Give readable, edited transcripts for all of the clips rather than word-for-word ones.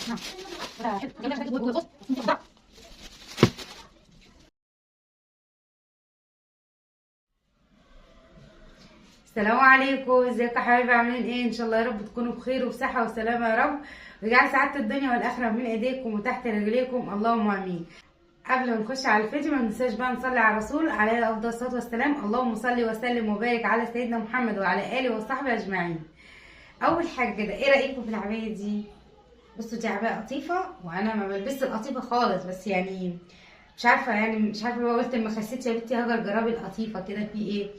السلام عليكم، ازيكم يا حبايبي؟ عاملين ايه؟ ان شاء الله يا رب تكونوا بخير وبصحه وسلامه يا رب، ويجعل سعاده الدنيا والاخره من ايديكم وتحت رجليكم، اللهم امين. قبل ما نخش على الفيديو ما ننساش بقى نصلي على الرسول عليه افضل الصلاه والسلام. اللهم صل وسلم وبارك على سيدنا محمد وعلى اله وصحبه اجمعين. اول حاجه كده، ايه رايكم في العبايه دي؟ بصوا، دي عبايه قطيفه وانا ما بلبسش القطيفه خالص، بس يعني مش عارفه بقى، قلت اما خسيت يا بنتي هاجر جرابي القطيفه كده في ايه.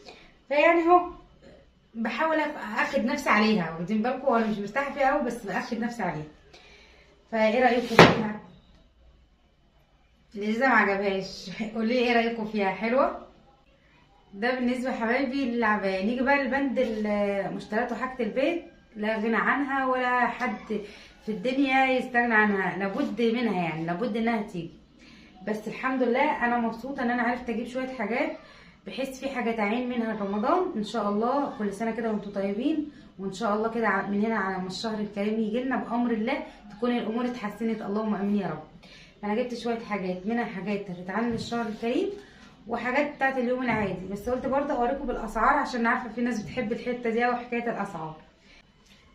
فيعني اهو بحاول اخد نفسي عليها، واخدين بالكم؟ وانا مش مرتاحه فيها قوي بس باخد نفسي عليها. فايه رايكم فيها؟ اللي لسه ما عجبهاش قولوا لي ايه رايكم فيها، حلوه؟ ده بالنسبه يا حبايبي للعبايه. نيجي بقى لبند المشتريات وحاجه البيت، لا غنى عنها ولا حد في الدنيا يستغنى عنها، لابد منها، يعني لابد انها تيجي. بس الحمد لله انا مبسوطه ان انا عرفت اجيب شويه حاجات، بحيث في حاجه تعين منها رمضان ان شاء الله. كل سنه كده وانتم طيبين، وان شاء الله كده من هنا على ما الشهر الكريم يجي لنا بامر الله تكون الامور اتحسنت، اللهم امين يا رب. انا جبت شويه حاجات، منها حاجات هتتعمل للشهر الكريم وحاجات بتاعت اليوم العادي، بس قلت برضه اوريكم بالاسعار عشان عارفه في ناس بتحب الحته دي وحكايه الاسعار.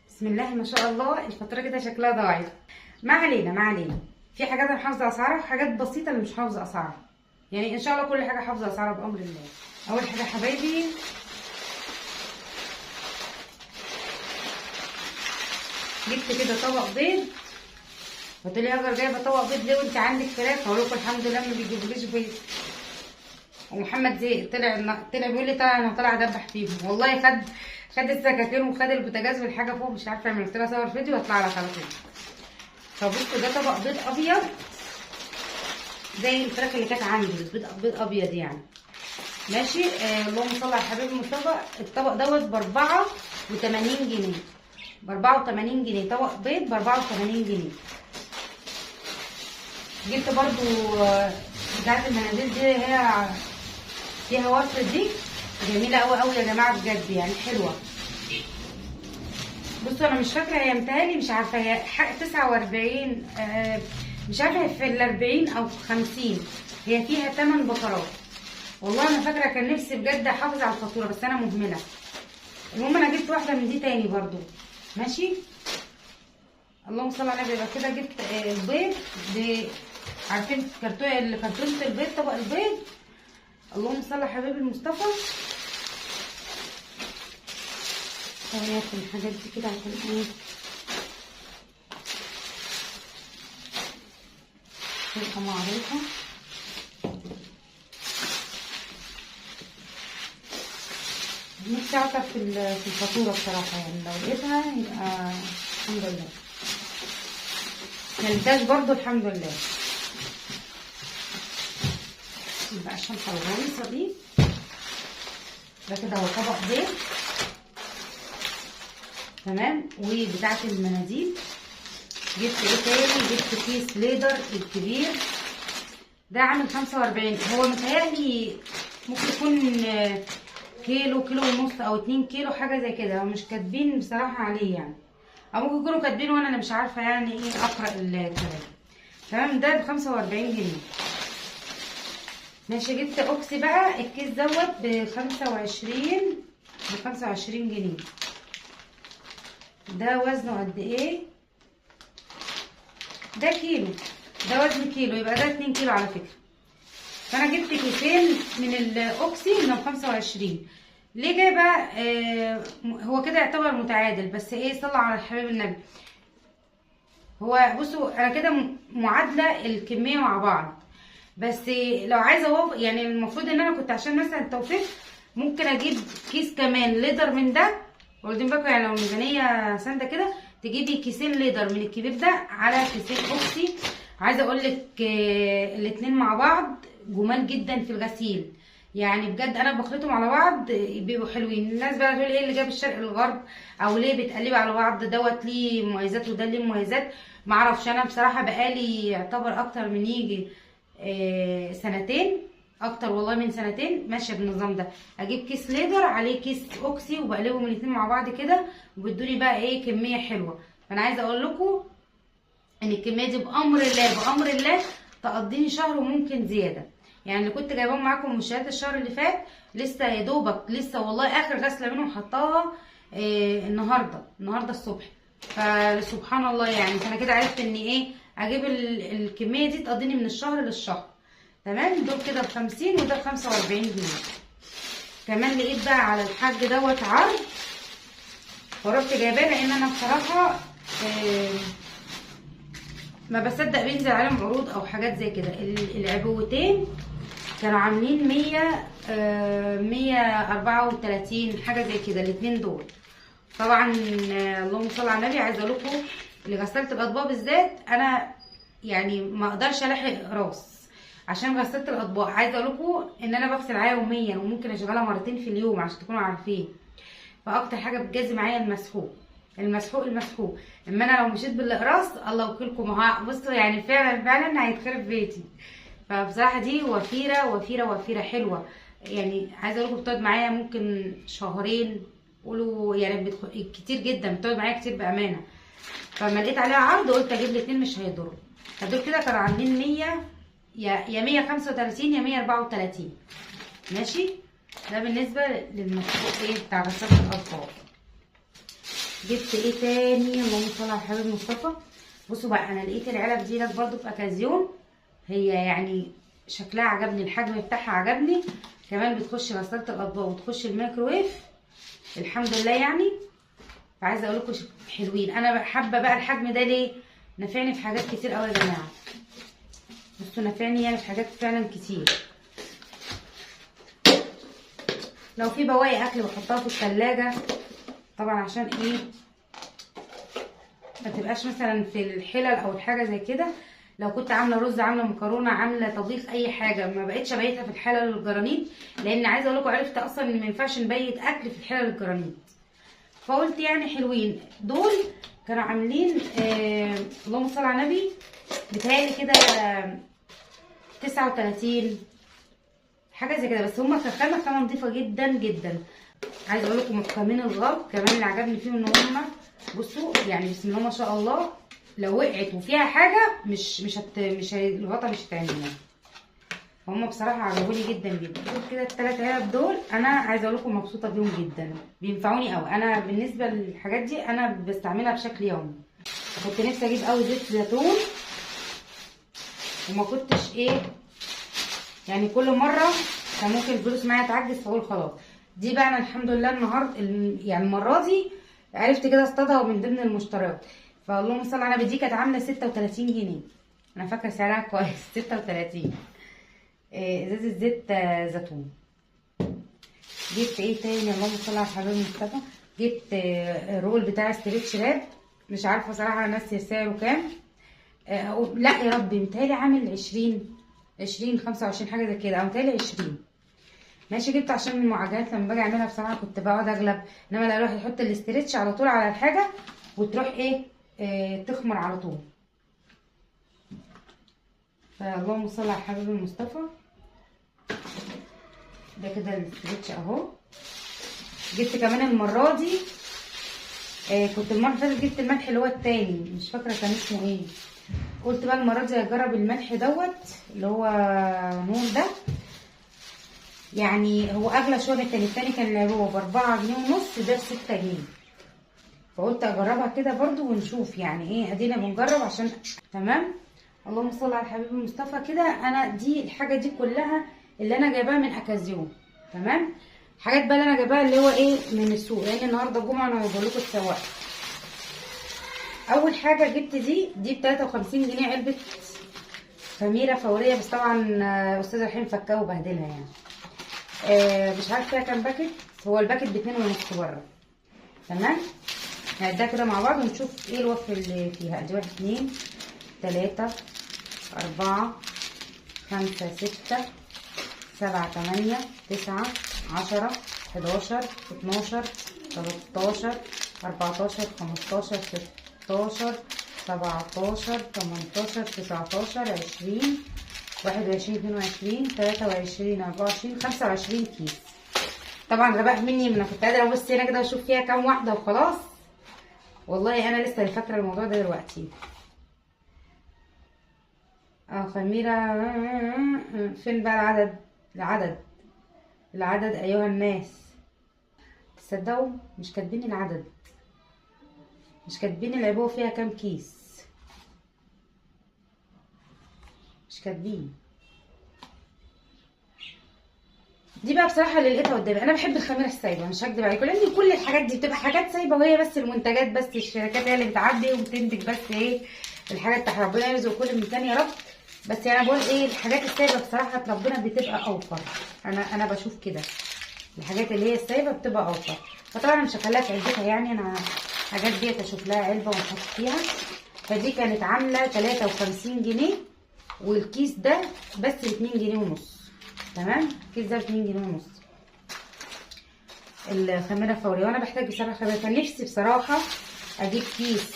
بسم الله ما شاء الله، الفتره كده شكلها ضايع. ما علينا ما علينا، في حاجات انا حافظه اسعارها وحاجات بسيطه اللي مش حافظه اسعارها، يعني ان شاء الله كل حاجه حافظه اسعارها بامر الله. اول حاجه حبايبي، جبت كده طبق بيض. قلت لي هاجر جايبه طبق بيض ليه وانت عندك فراخ؟ اقول لكم الحمد لله ما بيجيبوليش بيض. ومحمد زي طلع بيقول لي انا طالع ادبح فيهم، والله خد السكاكين وخد البوتاجاز والحاجه فوق، مش عارفه اعمل. قلت له اصور فيديو واطلع لك على طول. فبصوا ده طبق بيض ابيض زي الفراخ اللي كانت عندي، بيض ابيض يعني، ماشي. اللهم صل على حبيب المصطفى. الطبق دوت ب84 جنيه، ب84 جنيه طبق بيض ب84 جنيه. جبت برضو بتاعت المناديل دي، هي فيها وصفه دي جميله قوي قوي يا جماعه بجد، يعني حلوه. بصوا انا مش فاكره، هي متهيألي مش عارفه هي 49 مش عارفه هي في ال40 او 50. هي فيها 8 بقرات، والله انا فاكره. كان نفسي بجد احافظ على الفاتوره بس انا مهمله. المهم انا جبت واحده من دي تاني برضو، ماشي. اللهم صل على النبي. يبقى كده جبت البيض عارفين كرتونه البيض، طبق البيض. اللهم صل على حبيب المصطفى. هاخد الحاجات دي كده عشان ايه تبقى معروفه. نفسي اعطف في الفاتوره بصراحه، يعني لو لقيتها يبقى الحمد لله، ملقتهاش برضو الحمد لله. يبقى الشنطه الغليظه دي، ده كده هو طبق بيض تمام. وبتاعه المناديل جبت ايه تاني؟ جبت كيس ليدر الكبير ده عامل 45. هو متهيألي ممكن يكون كيلو ونص او 2 كيلو حاجه زي كده، مش كاتبين بصراحه عليه يعني، او ممكن يكونوا كاتبين وانا مش عارفه يعني ايه اقرا الكلام. تمام، ده ب45 جنيه، ماشي. جبت اوكسي بقى، الكيس دوت ب25 جنيه. ده وزنه قد ايه؟ ده كيلو، ده وزن كيلو، يبقى ده 2 كيلو على فكره. فانا جبت كيسين من الاوكسي من ال25. ليه جايبه؟ هو كده يعتبر متعادل، بس ايه، صلى على الحبيب النبي. هو بصوا انا كده معادله الكميه مع بعض، بس لو عايزه يعني المفروض ان انا كنت عشان مثلا التوفيق ممكن اجيب كيس كمان ليدر من ده، واخدين بالكم؟ يعني لو الميزانيه سانده كده تجيبي كيسين ليدر من الكبير ده على كيسين اوكسي. عايزه اقول لك الاتنين مع بعض جمال جدا في الغسيل، يعني بجد انا بخلطهم على بعض بيبقوا حلوين. الناس بقى تقول ايه اللي جاب الشرق للغرب، او ليه بتقلبي على بعض، دوت ليه مميزات وده ليه مميزات، معرفش. انا بصراحه بقالي يعتبر اكتر من يجي سنتين، اكتر والله من سنتين ماشيه بالنظام ده. اجيب كيس ليدر عليه كيس اوكسي وبقلبهم الاتنين مع بعض كده، وبتدوني بقى ايه كميه حلوه. فانا عايزه اقول لكم ان الكميه دي بامر الله بامر الله تقضيني شهر وممكن زياده. يعني اللي كنت جايباهم معاكم منشآت الشهر اللي فات لسه يا دوبك، لسه والله اخر غسله منهم حطاها النهارده الصبح. فسبحان الله يعني، فانا كده عرفت ان ايه اجيب الكميه دي تقضيني من الشهر للشهر. تمام. دول كده ب50 وده ب45 جنيه. كمان لقيت بقى على الحاج دوت عرض ورحت جايباه، لان انا بصراحه ما بصدق بينزل عليهم عروض او حاجات زي كده. العبوتين كانوا عاملين 134 حاجه زي كده الاتنين دول. طبعا اللهم صل على النبي، عايزه اقول لكم لغساله الاطباق بالذات انا يعني ما اقدرش الحق راس عشان غساله الاطباق. عايزه اقول لكم ان انا بغسل عليها يوميا وممكن اشغلها مرتين في اليوم عشان تكونوا عارفين. فاكتر حاجه بتجازي معايا المسحوق المسحوق. اما انا لو مشيت بالاقراص الله وكيلكم، بصوا يعني فعلا هيتخرب بيتي. فبصراحه دي وفيره حلوه. يعني عايزه اقول لكم بتقعد معايا ممكن شهرين، قولوا يعني كتير جدا، بتقعد معايا كتير بامانه. فلما لقيت عليها عرض قلت اجيب الاتنين مش هيضروا. فدول كده كانوا عاملين 100 يا 135 يا 134. ماشي. ده بالنسبه للمسحوق بتاع غساله الاطفال. جبت ايه تاني؟ اللهم صل على الحبيب مصطفى. بصوا بقى، انا لقيت العلب دي برضو في اكازيون. هي يعني شكلها عجبني، الحجم بتاعها عجبني، كمان بتخش غساله الاطباق وتخش الميكروويف الحمد لله يعني. فعايزه اقول لكم حلوين. انا حابه بقى الحجم ده ليه؟ نفعني في حاجات كتير قوي يا جماعه. بصوا نفعني يعني في حاجات فعلا كتير. لو في بواقي اكل بحطها في الثلاجه طبعا عشان ايه ما تبقاش مثلا في الحلل او الحاجه زي كده. لو كنت عامله رز، عامله مكرونه، عامله طبيخ، اي حاجه ما بقتش ابيتها في الحلل الجرانيت، لان عايزه اقول لكم عرفت اصلا ان ما ينفعش نبيت اكل في الحلل الجرانيت. فقلت يعني حلوين. دول كانوا عاملين اللهم صل على النبي بتهيألي كده 39 حاجه زي كده، بس هما خامه نظيفه جدا جدا. عايزه اقول لكم محكمين الغلق. كمان اللي عجبني فيهم ان هما بصوا يعني بسم الله ما شاء الله، لو وقعت وفيها حاجه الغطا مش هتعملها. هم بصراحه عجبوني جدا جدا. دول كده الثلاث علب دول انا عايزه اقول لكم مبسوطه بيهم جدا، بينفعوني قوي. انا بالنسبه للحاجات دي انا بستعملها بشكل يومي. كنت نفسي اجيب قوي زيت زيتون وما كنتش يعني كل مره كان ممكن الفلوس معايا تعجز، فاقول خلاص. دي بقى انا الحمد لله النهارده يعني المره دي عرفت كده اصطادها من ضمن المشتريات. فاللهم صل على النبي، دي كانت عامله 36 جنيه. انا فاكره سعرها كويس 36. ازازه زيت زيتون. جبت ايه تاني؟ اللهم صل على الحبيب مصطفى. جبت الرول بتاع ستريتش راب، مش عارفه صراحه ناسيه سعره كام. لا يا ربي متهيألي عامل 20 25 حاجه زي كده، او متهيألي 20. ماشي. جبت عشان المعجنات لما باجي اعملها بصراحه كنت بقعد اغلب، انما لا الواحد يحط الاسترتش على طول على الحاجه وتروح تخمر على طول. فاللهم صل على الحبيب المصطفى. ده كده الاسترتش اهو. جبت كمان المره دي كنت المره اللي فاتت جبت الملح اللي هو التاني، مش فاكره كان اسمه ايه. قلت بقى المره دي هجرب الملح دوت اللي هو نور ده. يعني هو اغلى شويه من التاني كان العبوه ب4 جنيه ونص، ده ب6 جنيه. فقلت اجربها كده برضو ونشوف يعني ايه، ادينا بنجرب عشان تمام. اللهم صل على الحبيب المصطفى. كده انا دي الحاجه دي كلها اللي انا جايباها من اكازيون. تمام. حاجات بقى اللي انا جايباها اللي هو من السوق، لان النهارده جمعه انا بقول لكم السواق. اول حاجه جبت دي ب 53 جنيه علبه خميره فوريه، بس طبعا استاذه رحيم فكاها وبهدلها يعني. مش عارفه فيها كام باكت. هو الباكت ب2.5 بره. تمام. هنعدها كده مع بعض ونشوف ايه الوصف اللي فيها. ادي 1 2 3 4 5 6 7 8 9 10 11 12 13 14 15 16 17 18 19 20 21 22 23 24 25 كيس. طبعا ده بقى مني، انا كنت قادره ابص هنا كده واشوف فيها كام واحده وخلاص. والله انا لسه فاكره الموضوع ده دلوقتي. خميرة. فين بقى العدد؟ العدد ايها الناس، تصدقوا مش كاتبين العدد، مش كاتبين العبوة فيها كام كيس، مش كاتبين. دي بقى بصراحه اللي لقيتها قدامي. انا بحب الخميره السايبه، مش هكدب عليكم، لان كل الحاجات دي بتبقى حاجات سايبه، وهي بس المنتجات، بس الشركات هي اللي بتعبي وبتنتج بس ايه الحاجات بتاع ربنا يرزق كل مكان يا رب. بس يعني بقول ايه، الحاجات السايبه بصراحه ربنا بتبقى اوفر. انا بشوف كده الحاجات اللي هي السايبه بتبقى اوفر. فطبعا مش هخليها في علبتها، يعني انا الحاجات ديت اشوف لها علبه ونحط فيها. فدي كانت عامله 53 جنيه، والكيس ده بس ب2 جنيه ونص. تمام، الكيس ده ب2 جنيه ونص الخميره الفوريه. وانا بحتاج بصراحه خميره، كان نفسي بصراحه اجيب كيس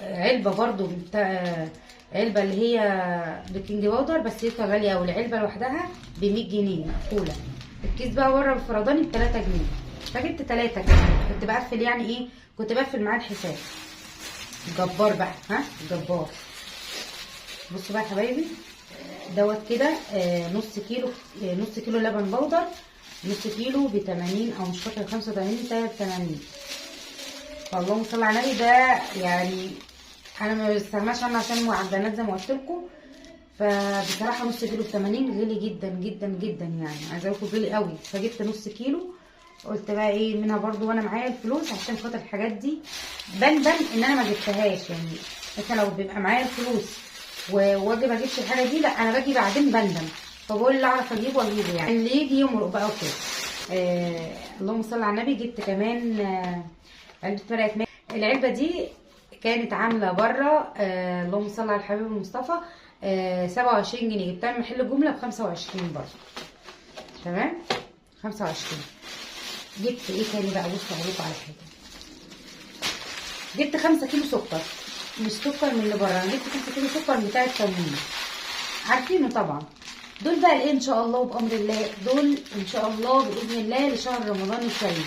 علبه برضو بتاع علبه اللي هي بيكنج باودر، بس هي غاليه قوي. العلبه لوحدها ب100 جنيه مقفوله. الكيس بقى بره الفرداني ب3 جنيه، فجبت 3 كمان. كنت بقفل يعني ايه، كنت بقفل معاه الحساب. جبار بقى، ها جبار. بصوا بقى يا حبايبي، دوت كده نص كيلو لبن بودر. نص كيلو ب80 او مش فاكره 85 سعر 80. فاللهم صل على النبي. ده يعني انا ما بستغناش عنه عشان معجنات زي ما قلت لكم. فبصراحه نص كيلو ب80 غالي جدا جدا جدا، يعني عايزه اقول لكم غالي قوي. فجبت نص كيلو، قلت بقى ايه منها برضو وانا معايا الفلوس، عشان خاطر الحاجات دي بندم ان انا ما جبتهاش. يعني مثلا لو بيبقى معايا الفلوس واجي ما اجيبش الحاجه دي، لا انا باجي بعدين بندم. فبقول اللي اعرف اجيبه واجيبه، يعني اللي يجي يمرق بقى وكده. اللهم صل على النبي. جبت كمان علبه مرقه ماء. العلبه دي كانت عامله بره اللهم صل على الحبيب المصطفى 27 جنيه. جبتها من محل جمله ب25 برضه. تمام، 25. جبت ايه تاني بقى؟ بصوا اقول لكم على حاجه. جبت 5 كيلو سكر، مش سكر من اللي بره. انا جبت 5 كيلو سكر بتاع التموين، عارفينه طبعا. دول بقى الايه ان شاء الله وبامر الله، دول ان شاء الله باذن الله لشهر رمضان الكريم.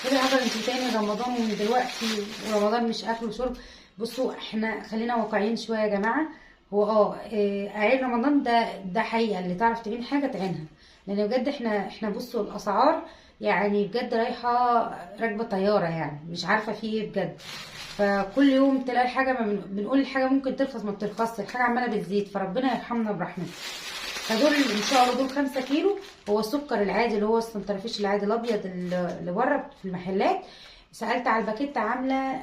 كده حاجه انتوا تاني رمضان ومن دلوقتي، ورمضان مش اكل وشرب. بصوا احنا خلينا واقعيين شويه يا جماعه. هو اعياد رمضان ده حقيقه، اللي تعرف تعين حاجه تعينها. لان بجد احنا بصوا الاسعار يعني بجد رايحه راكبه طياره، يعني مش عارفه في ايه بجد. فكل يوم تلاقي حاجه، ما بنقول الحاجه ممكن ترخص ما بترخصش، الحاجه عماله بتزيد. فربنا يرحمنا برحمته. فدول ان شاء الله دول 5 كيلو. هو السكر العادي اللي هو السنترفيش العادي الابيض اللي بره في المحلات. سالت على الباكيته عامله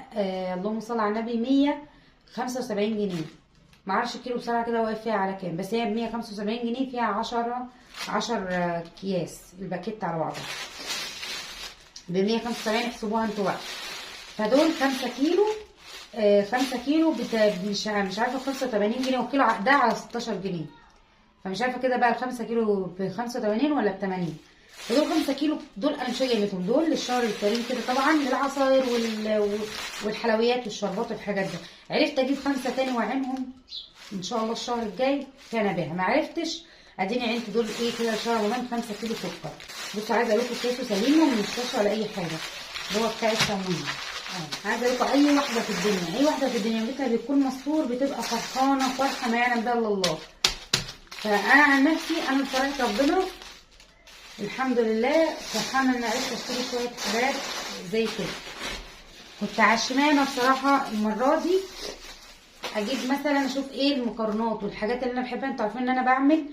اللهم صل على النبي 175 جنيه. معرفش الكيلو بصراحه كده واقف فيها على كام، بس هي ب 175 جنيه فيها 10 اكياس الباكيته على بعضها ب 175. احسبوها انتوا بقى. فدول 5 كيلو 5 كيلو مش عارفه 85 جنيه، والكيلو ده على 16 جنيه. فمش عارفه كده بقى ال5 كيلو ب 85 ولا ب 80. فدول 5 كيلو دول انا مش جايبتهم دول للشهر الكريم كده، طبعا للعصاير والحلويات والشربات والحاجات دي. عرفت اجيب 5 تاني واعينهم ان شاء الله الشهر الجاي كان بها. ما عرفتش اديني عينت دول ايه كده لشهر رمضان 5 كيلو سكر. بصوا عايزه اقول لكم كيسه سليمه ومش كاشه ولا اي حاجه، اللي هو بتاع التموين. عايزه اقول لكم اي واحده في الدنيا، اي واحده في الدنيا بيتها بيكون مستور بتبقى فرحانه فرحه ما يعلم بها الا الله. فانا عن نفسي انا بصراحه ربنا الحمد لله فرحانه ان عرفت اشتري شويه حاجات زي كده. كنت عشمانه بصراحه المره دي اجيب مثلا اشوف ايه المكرونات والحاجات اللي انا بحبها. انتوا عارفين ان انا بعمل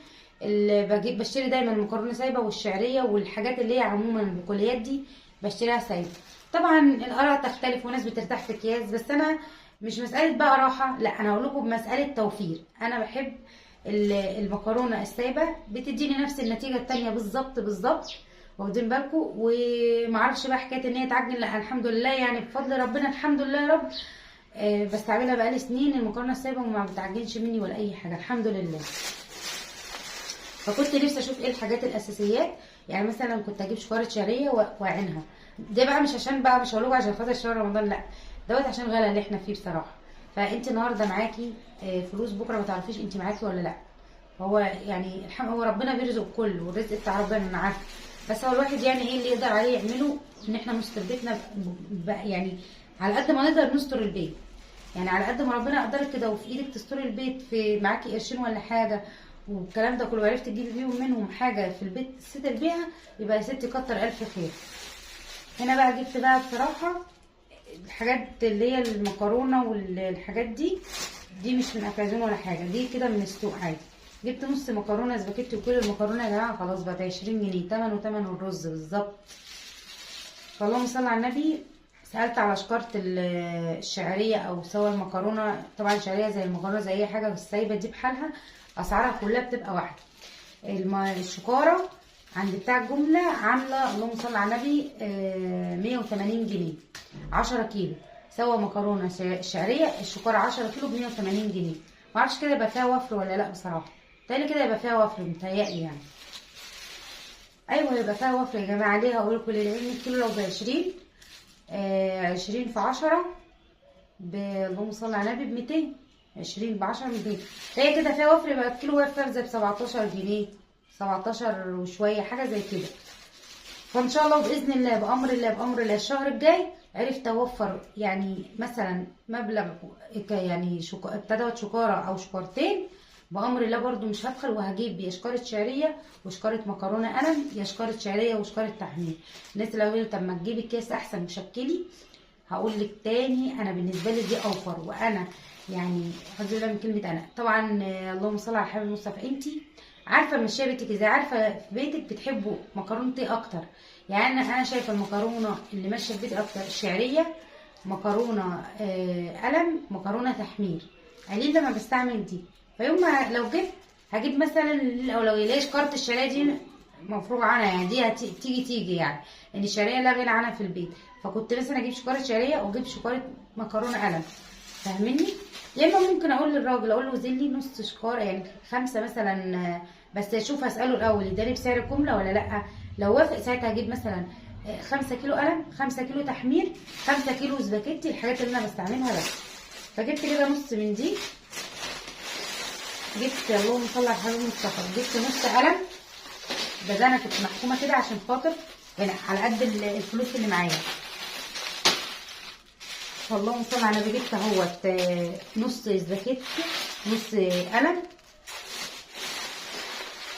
بشتري دايما المكرونه سايبه والشعريه والحاجات اللي هي عموما البقوليات دي بشتريها سايبه. طبعا الاراء تختلف وناس بترتاح في اكياس، بس انا مش مساله بقى راحه، لا انا هقول لكم بمساله توفير. انا بحب المكرونه السايبه بتديني نفس النتيجه التانية بالظبط واخدين بالكم. ومعرفش بقى حكايه ان هي تعجن، لا الحمد لله يعني بفضل ربنا الحمد لله يا رب. بستعملها بقالي سنين المكرونه السايبه وما بتعجنش مني ولا اي حاجه الحمد لله. فكنت نفسي اشوف ايه الحاجات الاساسيات. يعني مثلا كنت اجيب شوارع شعريه واعينها. ده بقى مش عشان بقى مش هقول عشان خاطر شهر رمضان، لا دوت عشان الغلا اللي احنا فيه بصراحه. فانت النهارده معاكي فلوس، بكره ما تعرفيش انت معاكي ولا لا. هو يعني هو ربنا بيرزق الكل والرزق بتاع ربنا انا عارفه. بس هو الواحد يعني ايه اللي يقدر عليه يعمله ان احنا نستر بيتنا يعني على قد ما نقدر نستر البيت. يعني على قد ما ربنا يقدرك كده وفي ايدك تستوري البيت، في معاكي قرشين ولا حاجه والكلام ده كله، عرفت تجيبي بيهم منهم حاجه في البيت تستر بيها، يبقى يا ستي كتر الف خير. هنا بقى جبت بقى بصراحه الحاجات اللي هي المكرونه والحاجات دي مش من اكازون ولا حاجه، دي كده من السوق عادي. جبت نص مكرونه سباكيتي، وكل المكرونه يا جماعه خلاص بقت 20 جنيه، تمن الرز بالظبط. فاللهم صل على النبي. سالت على شكاره الشعريه او سوا المكرونه، طبعا الشعريه زي المكرونه زي اي حاجه، بس سايبه دي بحالها اسعارها كلها بتبقى واحده. الشكاره عند بتاع الجمله عامله اللهم صل على النبي 180 جنيه 10 كيلو، سوا مكرونه شعريه الشكاره 10 كيلو ب 180 جنيه. معرفش كده يبقى فيها وفر ولا لا بصراحه، تاني كده يبقى فيها وفر متهيألي يعني. ايوه يبقى فيها وفر يا جماعه. ليه؟ هقول لكم ليه. لان الكيلو لو ب 20 20 في 10 اللهم صل على النبي ب 200، 20 ب 10 200، هي كده فيها وفر. يبقى الكيلو واقف زي ب 17 جنيه 17 وشويه حاجه زي كده. فان شاء الله باذن الله بامر الله الشهر الجاي عرفت اوفر يعني مثلا مبلغ يعني ابتدت شكاره او شكارتين بامر الله، برضو مش هبخل وهجيب يا شكاره شعريه وشكاره مكرونه قلم، يا شكاره شعريه وشكاره تحمير. الناس اللي قالوا طب ما تجيبي الكيس احسن مشكلي، هقول لك تاني انا بالنسبه لي دي اوفر. وانا يعني الحمد لله من كلمه انا طبعا اللهم صل على الحبيب المصطفى. انتي عارفه ماشيه بيتك ازاي، عارفه في بيتك بتحبوا مكرونتي اكتر. يعني انا شايفه المكرونه اللي ماشيه في بيتي اكتر شعريه، مكرونه قلم، مكرونه تحمير. قليل لما بستعمل دي. فيوم ما لو جبت هجيب مثلا الاولويه ليش كارت الشعريه دي مفروغ عنها، يعني دي تيجي يعني ان الشعريه لا غنى عنها في البيت. فكنت مثلا اجيب شكاره شعريه واجيب شكاره مكرونه قلم، فاهميني؟ يا اما ممكن اقول للراجل اقول له زل لي نص شكاره يعني 5 مثلا، بس اشوف اساله الاول يداني بسعر الجمله ولا لا. لو وافق ساعتها هجيب مثلا 5 كيلو قلم، 5 كيلو تحمير، 5 كيلو سباكيتي، الحاجات اللي انا بستعملها بس. فجبت كده نص من دي، جبت اللهم صل على الحبيب المصطفى، جبت نص قلم. ده انا كنت محكومه كده عشان خاطر يعني على قد الفلوس اللي معايا. اللهم صل على النبي. جبت اهوت نص سباكيتي، نص قلم.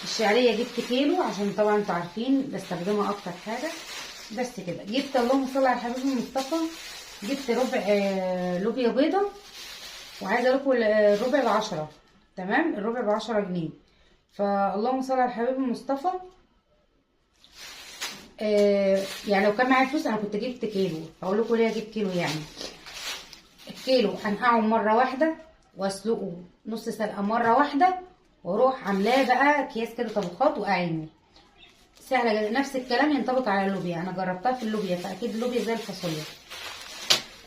الشعريه جبت كيلو عشان طبعا انتوا عارفين بستخدمها اكتر حاجه. بس كده جبت اللهم صل على الحبيب المصطفى، جبت ربع لوبيا بيضه. وعايزه اقول لكم الربع ب10، تمام؟ الربع ب10 جنيه. فاللهم صل على الحبيب المصطفى. يعني لو كان معايا فلوس انا كنت جبت كيلو. هقول لكم ليه اجيب كيلو. يعني الكيلو انقعه مره واحده واسلقه نص سلقه مره واحده، واروح عاملاه بقى اكياس كده طبخات واعينه. سهله جدا. نفس الكلام ينطبق على اللوبيا، انا جربتها في اللوبيا فاكيد اللوبيا زي الفاصوليا.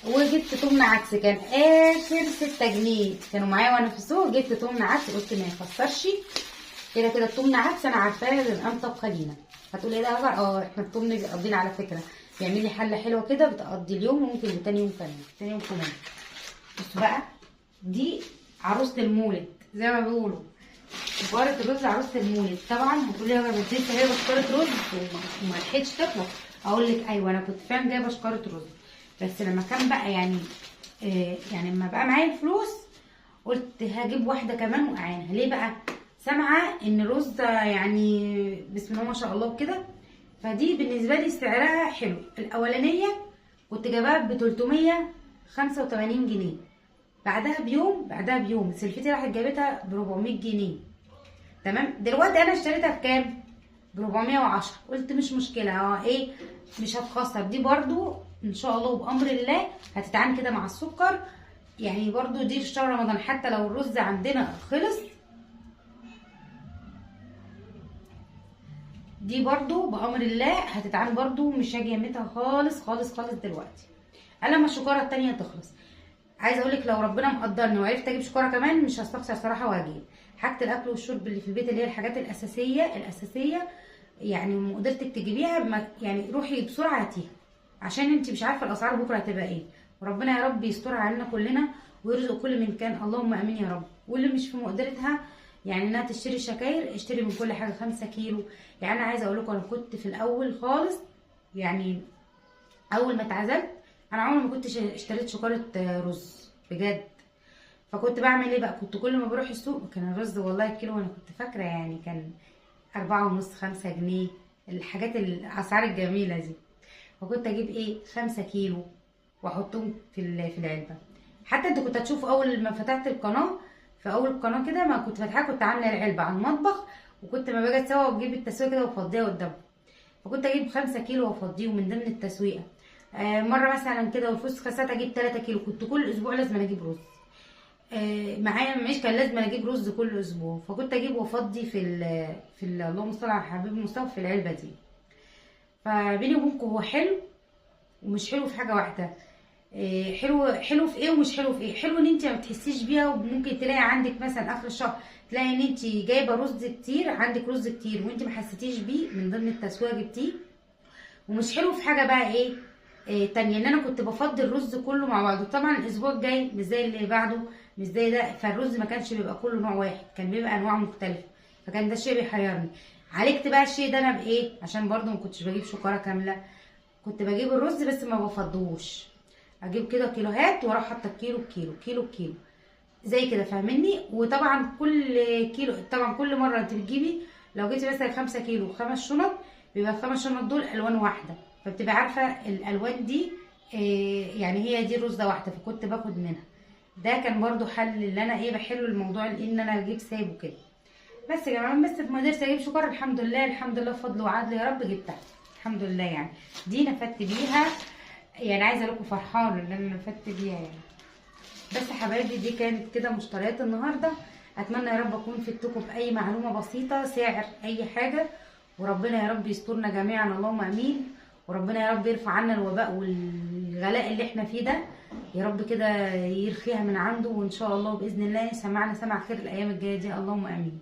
وجبت تمن عدس، كان اخر 6 جنيه كانوا معايا وانا في السوق. جبت تمن عدس قلت ما يخسرش، كده كده التمن عدس انا عارفاه بيبقى طبخه لينا. هتقولي ايه ده هبقى احنا التمن بيقضينا على فكره، بيعمل لي حله حلوه كده بتقضي اليوم وممكن تاني يوم كمان. بصوا بقى دي عروسه المولد زي ما بيقولوا، بقرة الرز عروسه المولد. طبعا هتقولي يا بنت انت جايبه شكاره رز وما لحقتش تخلص. اقول لك ايوه انا كنت فعلا جايبه شكاره رز، بس لما كان بقى يعني يعني لما بقى معايا الفلوس قلت هجيب واحده كمان واعينها. ليه بقى؟ سامعه ان الرز يعني بسم الله ما شاء الله كده. فدي بالنسبه لي سعرها حلو. الاولانيه كنت جايباها ب 385 جنيه، بعدها بيوم سلفتي راحت جابتها ب 400 جنيه، تمام؟ دلوقتي انا اشتريتها بكام؟ ب 410. قلت مش مشكله، ايه مش هتخسر. دي برضو ان شاء الله وبامر الله هتتعامل كده مع السكر. يعني برضو دي في شهر رمضان حتى لو الرز عندنا خلص، دي برضو بامر الله هتتعامل برضو مش هاجي يمتها خالص خالص خالص دلوقتي الا ما الشكاره التانيه تخلص. عايزه اقول لك لو ربنا مقدرني وعرفت اجيب شكاره كمان مش هستخسر صراحه وهجيب. حاجه الاكل والشرب اللي في البيت اللي هي الحاجات الاساسيه يعني قدرتك تجيبيها يعني روحي بسرعه هاتيها، عشان انت مش عارفه الاسعار بكره هتبقى ايه. وربنا يا رب يسترها علينا كلنا ويرزق كل من كان، اللهم امين يا رب. واللي مش في مقدرتها يعني انها تشتري شكاير، اشتري من كل حاجه 5 كيلو. يعني انا عايزه اقول لكم انا كنت في الاول خالص يعني اول ما اتعزلت انا عمري ما كنت اشتريت شكاره رز، بجد. فكنت بعمل ايه بقى؟ كنت كل ما بروح السوق كان الرز والله الكيلو، انا كنت فاكره يعني كان 4.5 5 جنيه، الحاجات الاسعار الجميله دي. فكنت اجيب ايه 5 كيلو واحطهم في العلبه. حتى انت كنت هتشوف اول ما فتحت القناه، في اول القناه كده ما كنت فاتحاها كنت عامله العلبه على المطبخ، وكنت ما باجي اسوي واجيب التسويه كده وافضيها قدامكم. فكنت اجيب 5 كيلو وافضيهم من ضمن التسويقه. مره مثلا كده والفلوس خسرت اجيب 3 كيلو. كنت كل اسبوع لازم اجيب رز. معايا معيش كان لازم اجيب رز كل اسبوع، فكنت اجيب وافضي اللهم صل على حبيب المصطفى في العلبه دي. فبيني وبينكم هو حلو ومش حلو في حاجه واحده. حلو في ايه ومش حلو في ايه. حلو ان انت ما بتحسيش بيها، وممكن تلاقي عندك مثلا اخر الشهر تلاقي ان انت جايبه رز كتير، عندك رز كتير وانت ما حسيتيش بيه من ضمن التسويه جبتيه. ومش حلو في حاجه بقى ايه تانية، ان انا كنت بفضي الرز كله مع بعضه. طبعا الاسبوع الجاي مش زي اللي بعده مش زي ده، فالرز ما كانش بيبقى كله نوع واحد، كان بيبقى انواع مختلفه. فكان ده الشيء بيحيرني. عالجت بقى الشيء ده انا بايه؟ عشان برضو ما كنتش بجيب شكاره كامله، كنت بجيب الرز بس ما بفضوش، اجيب كده كيلوهات واروح حاطه كيلو بكيلو كيلو بكيلو زي كده، فاهمني؟ وطبعا كل كيلو، طبعا كل مره انت بتجيبي، لو جبتي مثلا 5 كيلو 5 شنط، بيبقى ال5 شنط دول الوان واحده، فبتبقى عارفه الالوان دي يعني هي دي رزه واحده، فكنت باخد منها. ده كان برضو حل اللي انا بحله الموضوع ان انا اجيب سايب وكده. بس يا جماعه، بس ما قدرتش اجيب شكر، الحمد لله الحمد لله بفضل وعدل يا رب جبتها الحمد لله. يعني دي نفدت بيها، يعني عايزه اقول لكم فرحانه ان انا نفدت بيها يعني. بس يا حبايبي دي كانت كده مشتريات النهارده. اتمنى يا رب اكون فدتكم باي معلومه بسيطه، سعر اي حاجه، وربنا يا رب يسترنا جميعا اللهم امين. وربنا يا رب يرفع عنا الوباء والغلاء اللي احنا فيه ده، يا رب كده يرخيها من عنده، وان شاء الله باذن الله يسمعنا سمع خير الايام الجايه دي اللهم امين.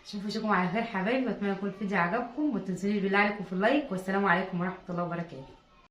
اشوفكم على خير حبايبي، واتمنى يكون الفيديو عجبكم، وما تنسونيش بالله عليكم في اللايك، والسلام عليكم ورحمه الله وبركاته.